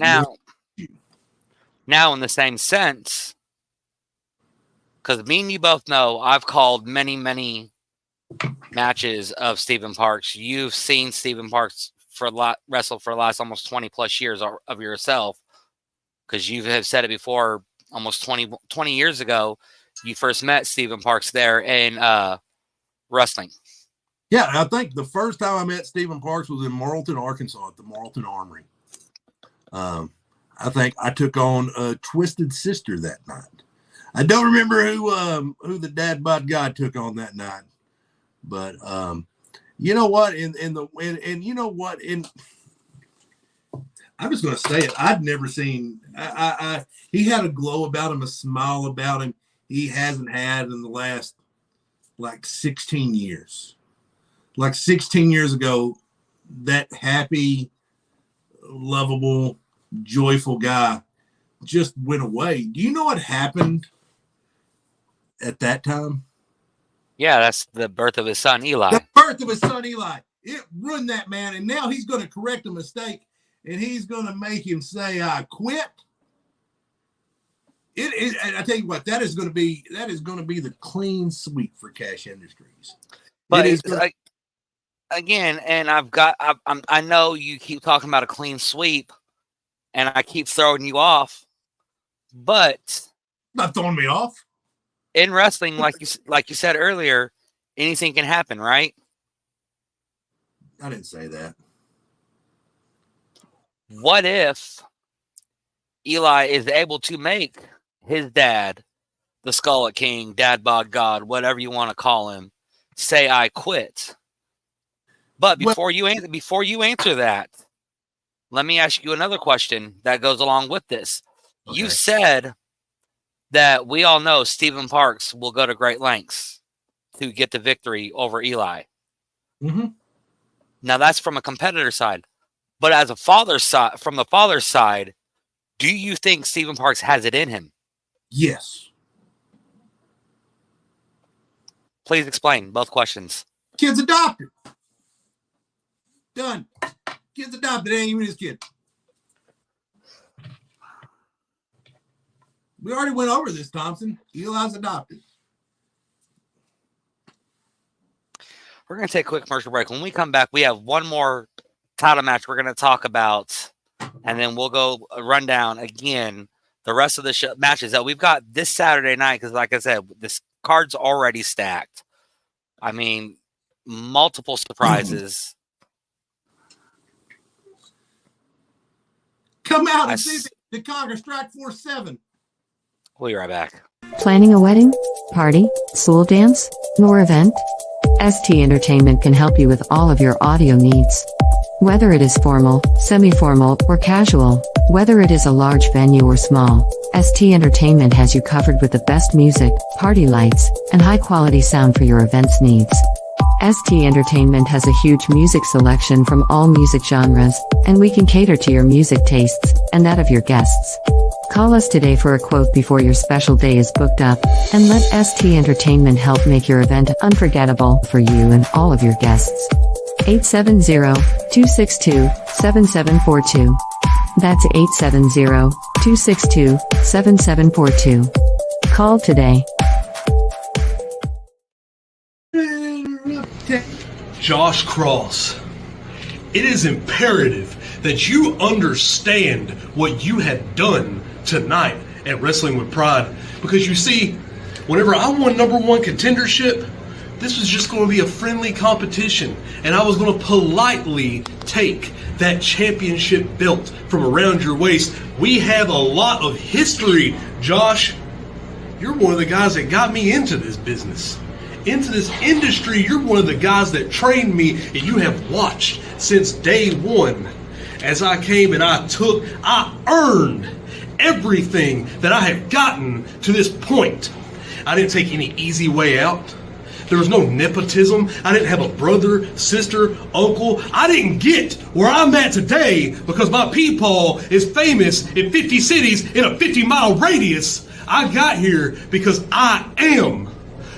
now in the same sense, because me and you both know I've called many matches of Stephen Parks. You've seen Stephen Parks wrestle for the last almost 20 plus years of yourself, because you have said it before. Almost 20 years ago, you first met Stephen Parks there in wrestling. Yeah, I think the first time I met Stephen Parks was in Morrilton, Arkansas, at the Morrilton Armory. I think I took on a Twisted Sister that night. I don't remember who the Dad Bod God took on that night, but you know what? And you know what? I'm just going to say it. I'd never seen. He had a glow about him, a smile about him. He hasn't had in the last 16 years. 16 years ago, that happy, lovable, joyful guy just went away. Do you know what happened at that time? Yeah, that's the birth of his son, Eli. The birth of his son, Eli. It ruined that man, and now he's going to correct a mistake, and he's going to make him say, I quit. I tell you what, that is going to be the clean sweep for Cash Industries. But again, and I know you keep talking about a clean sweep, and I keep throwing you off, but not throwing me off. In wrestling, like you said earlier, anything can happen, right? I didn't say that. What if Eli is able to make his dad, the Skullet King, Dad Bod God, whatever you want to call him, say I quit? But before you answer that, let me ask you another question that goes along with this. Okay. You said that we all know Stephen Parks will go to great lengths to get the victory over Eli. Mm-hmm. Now that's from a competitor side, but as a father's side, from the father's side, do you think Stephen Parks has it in him? Yes. Please explain both questions. Kid's adopted. Done. Kid's adopted. Ain't even his kid. We already went over this, Thompson. Eli's adopted. We're going to take a quick commercial break. When we come back, we have one more title match we're going to talk about, and then we'll go run down again the rest of the matches that we've got this Saturday night, because like I said, this card's already stacked. I mean, multiple surprises. Come out and see the Congress Strike Force 7. We'll be right back. Planning a wedding, party, school dance, or event? ST Entertainment can help you with all of your audio needs. Whether it is formal, semi-formal, or casual, whether it is a large venue or small, ST Entertainment has you covered with the best music, party lights, and high-quality sound for your event's needs. ST Entertainment has a huge music selection from all music genres, and we can cater to your music tastes and that of your guests. Call us today for a quote before your special day is booked up, and let ST Entertainment help make your event unforgettable for you and all of your guests. 870-262-7742. That's 870-262-7742. Call today. Josh Cross, it is imperative that you understand what you have done tonight at Wrestling with Pride. Because you see, whenever I won #1 contendership, this was just going to be a friendly competition. And I was going to politely take that championship belt from around your waist. We have a lot of history, Josh. You're one of the guys that got me into this business, into this industry. You're one of the guys that trained me, and you have watched since day one. As I came and I earned everything that I have gotten to this point. I didn't take any easy way out. There was no nepotism. I didn't have a brother, sister, uncle. I didn't get where I'm at today because my peepaw is famous in 50 cities in a 50-mile radius. I got here because I am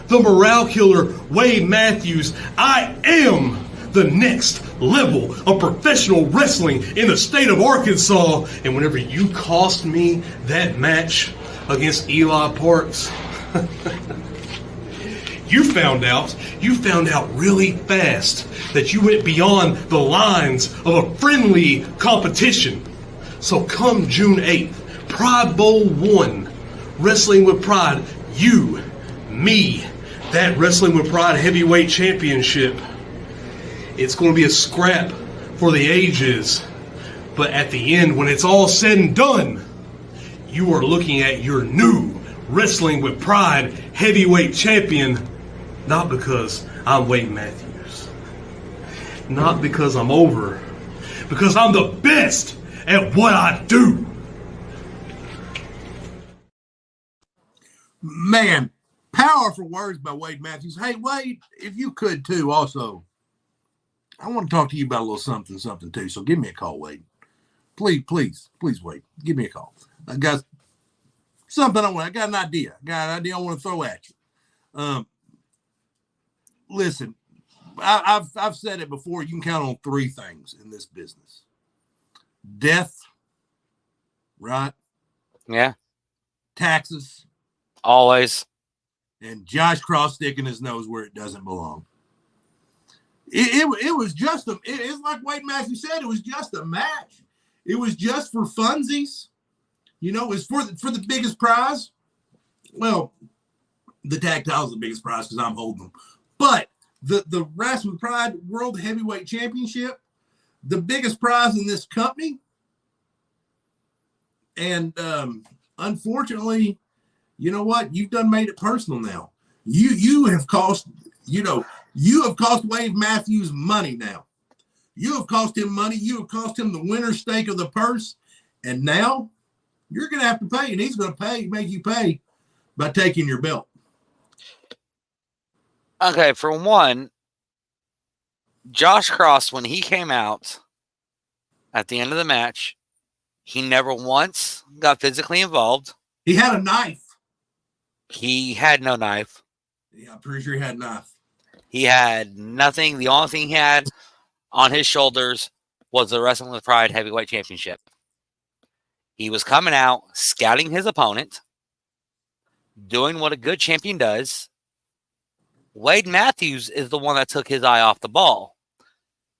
the morale killer, Wade Matthews. I am the next level of professional wrestling in the state of Arkansas. And whenever you cost me that match against Eli Parks, you found out really fast that you went beyond the lines of a friendly competition. So come June 8th, Pride Bowl 1, Wrestling with Pride, you, me, that Wrestling with Pride Heavyweight Championship. It's going to be a scrap for the ages. But at the end, when it's all said and done, you are looking at your new Wrestling with Pride Heavyweight Champion. Not because I'm Wade Matthews. Not because I'm over. Because I'm the best at what I do. Man, powerful words by Wade Matthews. Hey, Wade, if you could too, also, I want to talk to you about a little something too. So give me a call, Wade. Please, Wade, give me a call. I got something I got an idea. I want to throw at you. Listen, I've said it before. You can count on 3 things in this business: death, right? Yeah. Taxes, always, and Josh Cross sticking his nose where it doesn't belong. It was just it's like Wade Matthews said. It was just a match. It was just for funsies. You know, it was for the biggest prize. Well, the tag title is the biggest prize because I'm holding them. But the Wrestling with Pride World Heavyweight Championship, the biggest prize in this company. And unfortunately, you know what? You've done made it personal now. You have cost Wade Matthews money now. You have cost him money. You have cost him the winner's stake of the purse. And now you're going to have to pay, and he's going to make you pay by taking your belt. Okay, for one, Josh Cross, when he came out at the end of the match, he never once got physically involved. He had a knife. He had no knife. Yeah, I'm pretty sure he had a knife. He had nothing. The only thing he had on his shoulders was the Wrestling with Pride Heavyweight Championship. He was coming out, scouting his opponent, doing what a good champion does. Wade Matthews is the one that took his eye off the ball.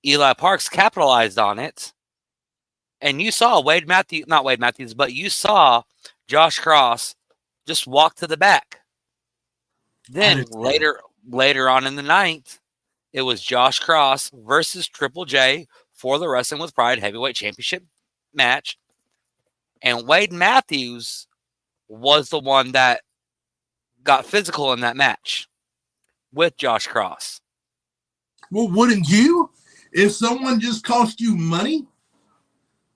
Eli Parks capitalized on it. And you saw you saw Josh Cross just walk to the back. Then later on in the night, it was Josh Cross versus Triple J for the Wrestling with Pride Heavyweight Championship match. And Wade Matthews was the one that got physical in that match with Josh Cross. Well, wouldn't you? If someone just cost you money?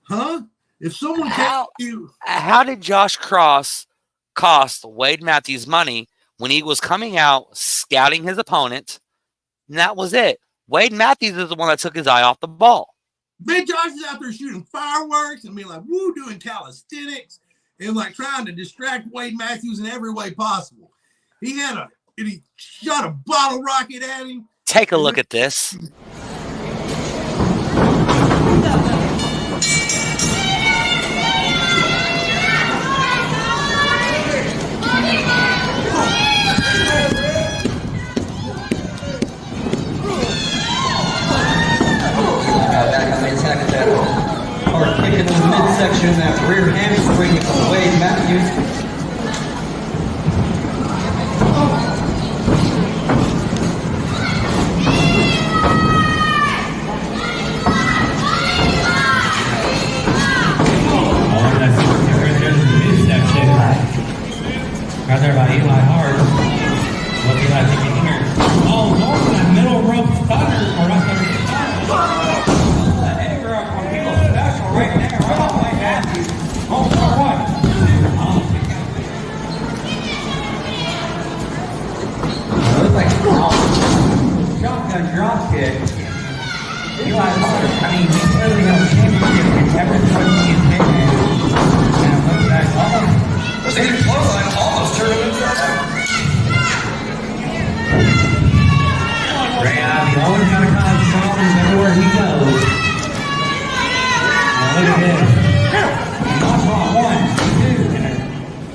Huh? If someone cost you... How did Josh Cross cost Wade Matthews money when he was coming out, scouting his opponent, and that was it? Wade Matthews is the one that took his eye off the ball. Big Josh is out there shooting fireworks and being like, woo, doing calisthenics and like trying to distract Wade Matthews in every way possible. He shot a bottle rocket at him. Take a look at this. Hart. What's Eli thinking here? Oh, going for that middle rope stunner. Or not stunner, stunner. The anger up on people special right there. Right on Wayne Matthews. Oh, for what? It looks like shotgun drop kick. Eli Hart, I mean, he clearly held the championship in every tournament he's been in. And look back, almost. They didn't close line almost tournaments. Ray Ivy always got to cause problems everywhere he goes. Now look at this. Nonchalant 1, 2, and a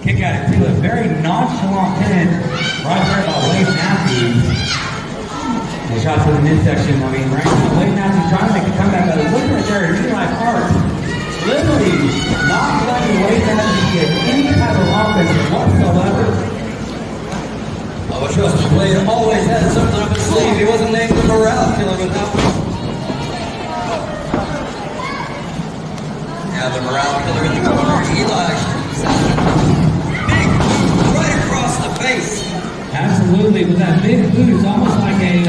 kick out of 2. A very nonchalant pin right there by Wade Matthews. The shot to the midsection. I mean, right now, Wade Matthews trying to make a comeback, but look right there, Eli Hart literally not letting Wade Matthews get any type of offense whatsoever. Oh, trust me, Wade always had something up his sleeve. He wasn't named the morale killer with that one. Yeah, the morale killer in the corner. Eli big, right across the face. Absolutely, with that big boot, it's almost like a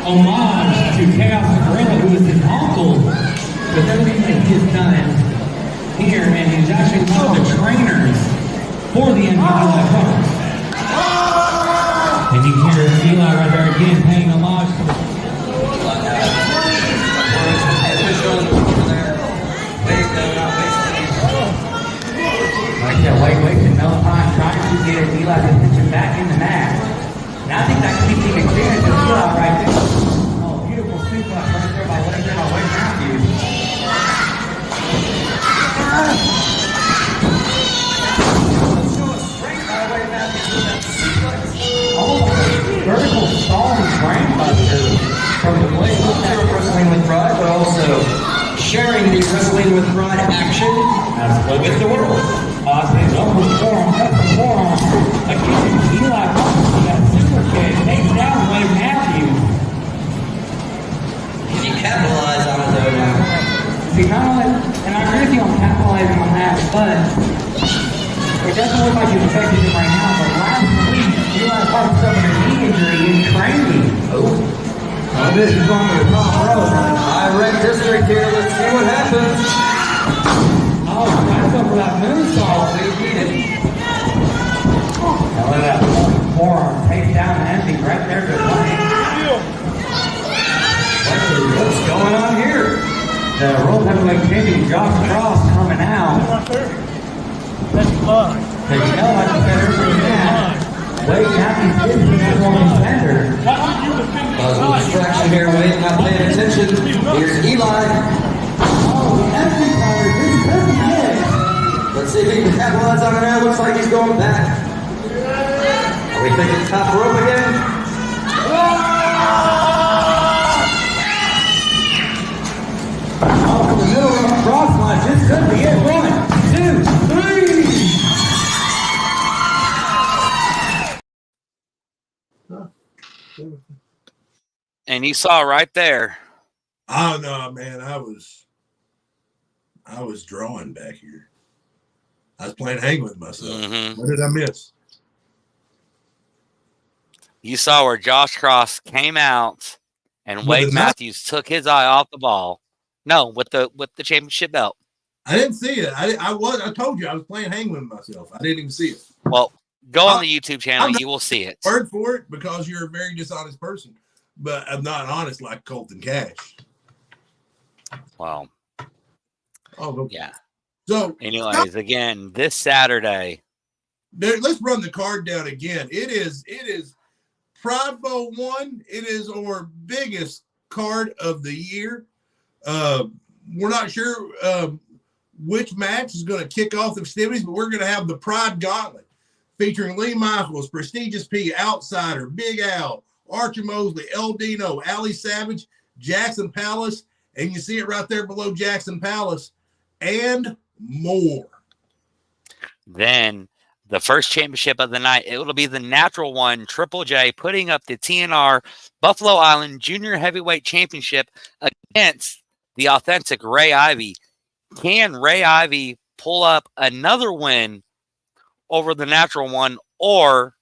homage to Chaos the Gorilla, who is his uncle, with everything that he has done here, and he's actually one of the trainers for the NWA Cars. And you can hear Eli right there again paying homage to the like that, Wade wasted no time trying to get Eli's attention back in the match. And I think that could be the experience of Eli right there. Oh, beautiful suplex right there by Wade Matthews. Oh, vertical stalling brainbuster from the Blade. Wrestling with Pride, but also sharing the Wrestling with Pride action with the world. His upper forearm, again, Eli Hart, that super kick, takes down Wade Matthews. Can he capitalize on it though now? See, not only, and I agree with you on capitalizing on that, but it doesn't look like he's affecting him right now, but last week, Eli Hart suffered a knee injury in training. Oh, this is going to the top row. High rec district here, let's see what happens. Oh, nice up for that moonsault. Now look at that forearm takes down the empty right there to Wayne. What's going on here? The World Heavyweight Champion Josh Cross coming out. That's fun. So you know, like I said earlier, Wade Matthews is the number one contender. Little distraction here, Wade not paying attention. Here's Eli. Oh, the empty power, this could be it. Let's see if he can capitalize on it now. Looks like he's going back. Are we thinking top rope again? Off the middle rope cross line. This could be it. 1, 2, 3. And you saw right there. Oh no, man! I was drawing back here. I was playing hang with myself. Mm-hmm. What did I miss? You saw where Josh Cross came out and Wade Matthews took his eye off the ball. No, with the championship belt. I didn't see it. I told you I was playing hang with myself. I didn't even see it. Well, go on the YouTube channel. You will see it. Word for it, because you're a very dishonest person. But I'm not honest like Colton Cash. Well, oh yeah. So, anyways, again, this Saturday. Let's run the card down again. It is Pride Bowl 1. It is our biggest card of the year. We're not sure which match is going to kick off the festivities, but we're going to have the Pride Gauntlet featuring Lee Michaels, Prestigious P, Outsider, Big Al, Archer Mosley, El Dino, Ali Savage, Jackson Palace, and you see it right there below Jackson Palace, and more. Then the first championship of the night, it will be the natural one, Triple J, putting up the TNR Buffalo Island Junior Heavyweight Championship against the authentic Ray Ivy. Can Ray Ivy pull up another win over the natural one, or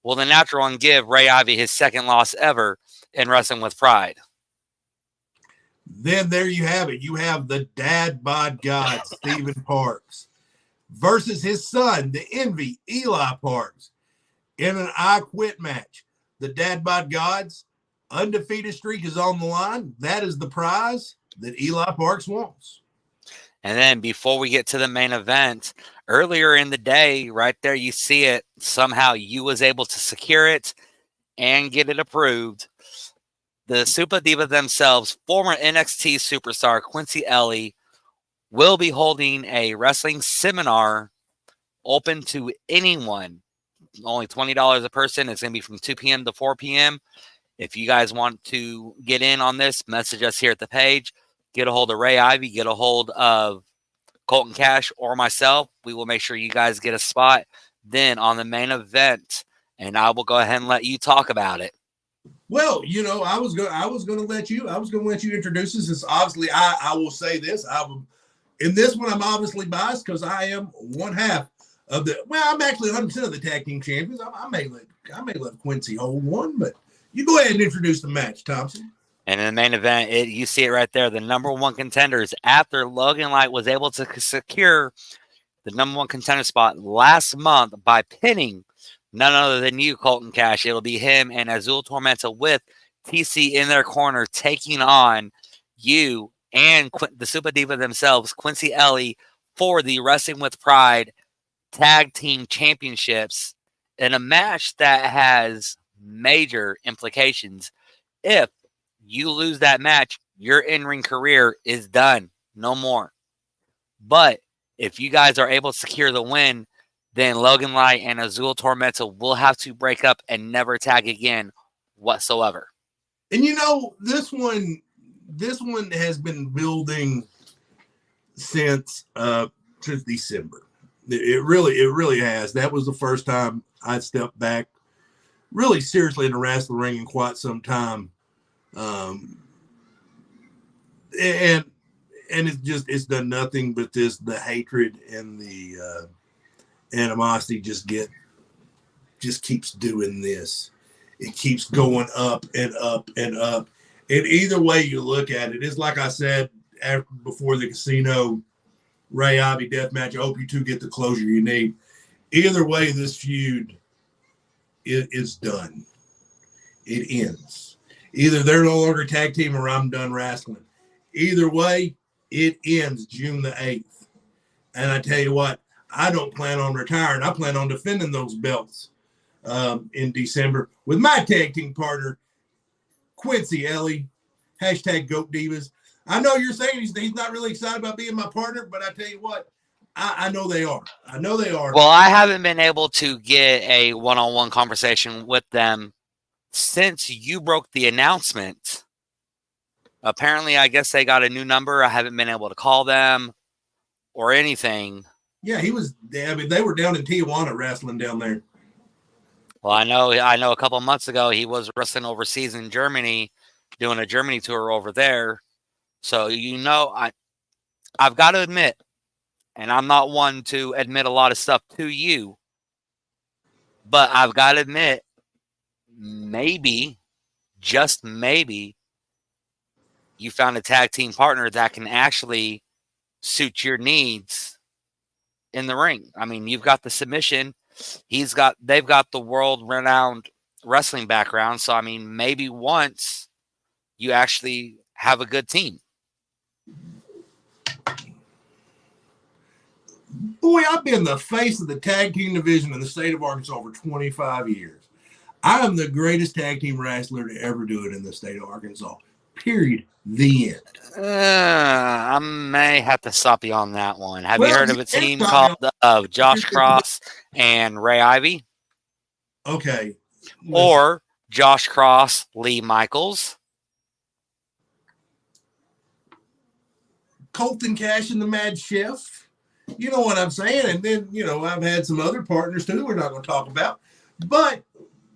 will the natural one give Ray Ivy his second loss ever in Wrestling with Pride? Then there you have it. You have the dad bod god, Stephen Parks, versus his son, the Envy, Eli Parks, in an I Quit match. The dad bod god's undefeated streak is on the line. That is the prize that Eli Parks wants. And then before we get to the main event, earlier in the day, right there, you see it. Somehow you was able to secure it and get it approved. The Super Diva themselves, former NXT superstar Quincy Ellie, will be holding a wrestling seminar open to anyone. Only $20 a person. It's going to be from 2 p.m. to 4 p.m. If you guys want to get in on this, message us here at the page. Get a hold of Ray Ivy. Get a hold of Colton Cash or myself. We will make sure you guys get a spot then on the main event, and I will go ahead and let you talk about it. Well, I was going to let you introduce this. It's obviously, I will say this. In this one, I'm obviously biased because I am one half of I'm actually 100% of the tag team champions. I may let Quincy hold one, but you go ahead and introduce the match, Thompson. And in the main event, you see it right there. The number one contenders after Logan Light was able to secure the number one contender spot last month by pinning none other than you, Colton Cash. It'll be him and Azul Tormenta with TC in their corner taking on you and the Super Diva themselves, Quincy Ellie, for the Wrestling with Pride Tag Team Championships in a match that has major implications. If you lose that match, your in-ring career is done. No more. But if you guys are able to secure the win, then Logan Light and Azul Tormenta will have to break up and never tag again whatsoever. And this one has been building since December. It really has. That was the first time I stepped back really seriously in the wrestling ring in quite some time. And it's done nothing but the hatred and the animosity just keeps doing this. It keeps going up and up and up. And either way you look at it, it's like I said before the casino Ray Ivy death match. I hope you two get the closure you need. Either way, this feud is done. It ends. Either they're no longer tag team or I'm done wrestling. Either way, it ends June the 8th. And I tell you what, I don't plan on retiring. I plan on defending those belts in December with my tag team partner, Quincy Ellie, hashtag Goat Divas. I know you're saying he's not really excited about being my partner, but I tell you what, I know they are. I know they are. Well, I haven't been able to get a one-on-one conversation with them since you broke the announcement. Apparently, I guess they got a new number. I haven't been able to call them or anything. Yeah, they were down in Tijuana wrestling down there. Well, I know a couple of months ago he was wrestling overseas in Germany, doing a Germany tour over there. So, I've got to admit, and I'm not one to admit a lot of stuff to you, but I've got to admit, maybe, just maybe, you found a tag team partner that can actually suit your needs in the ring. I mean, you've got the submission. They've got the world-renowned wrestling background. So, I mean, maybe once you actually have a good team. Boy, I've been the face of the tag team division in the state of Arkansas for 25 years. I am the greatest tag team wrestler to ever do it in the state of Arkansas. Period. The end. I may have to stop you on that one. Have you heard of a team called Josh Cross and Ray Ivy? Okay. Or Josh Cross, Lee Michaels? Colton Cash and the Mad Chef. You know what I'm saying? And then, I've had some other partners too we're not going to talk about. But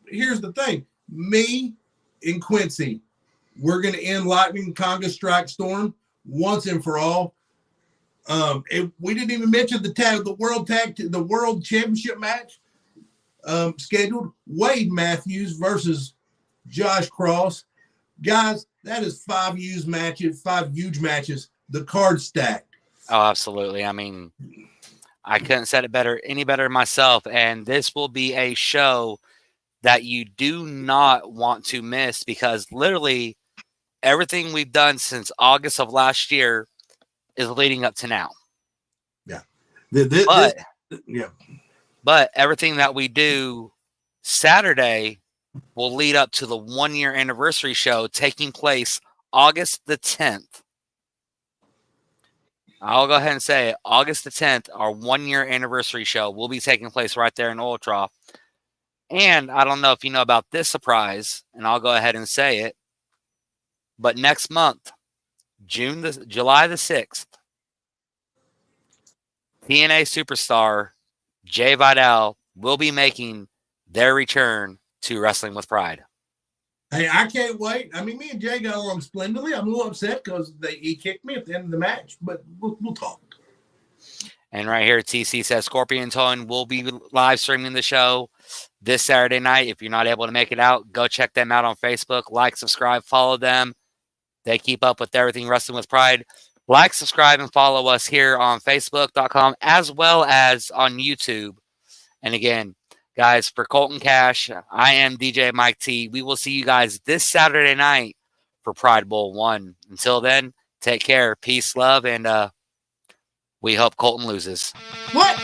here's the thing. Me and Quincy, we're going to end Lightning Conga Strike Storm once and for all. We didn't even mention the world championship match scheduled. Wade Matthews versus Josh Cross. Guys, that is 5 huge matches. The card stacked. Oh, absolutely. I mean, I couldn't said it any better myself. And this will be a show that you do not want to miss, because literally everything we've done since August of last year is leading up to now. Yeah. But everything that we do Saturday will lead up to the 1-year anniversary show taking place August the 10th. I'll go ahead and say it. August the 10th, our 1-year anniversary show will be taking place right there in Oil Trough. And I don't know if you know about this surprise, and I'll go ahead and say it, but next month, July the 6th, TNA superstar Jay Vidal will be making their return to Wrestling with Pride. Hey, I can't wait. I mean, me and Jay got along splendidly. I'm a little upset because he kicked me at the end of the match, but we'll talk. And right here, TC says Scorpion Towing will be live streaming the show this Saturday night. If you're not able to make it out, go check them out on Facebook. Like, subscribe, follow them. They keep up with everything Wrestling with Pride. Like, subscribe, and follow us here on Facebook.com as well as on YouTube. And again, guys, for Colton Cash, I am DJ Mike T. We will see you guys this Saturday night for Pride Bowl 1. Until then, take care, peace, love, and we hope Colton loses. What?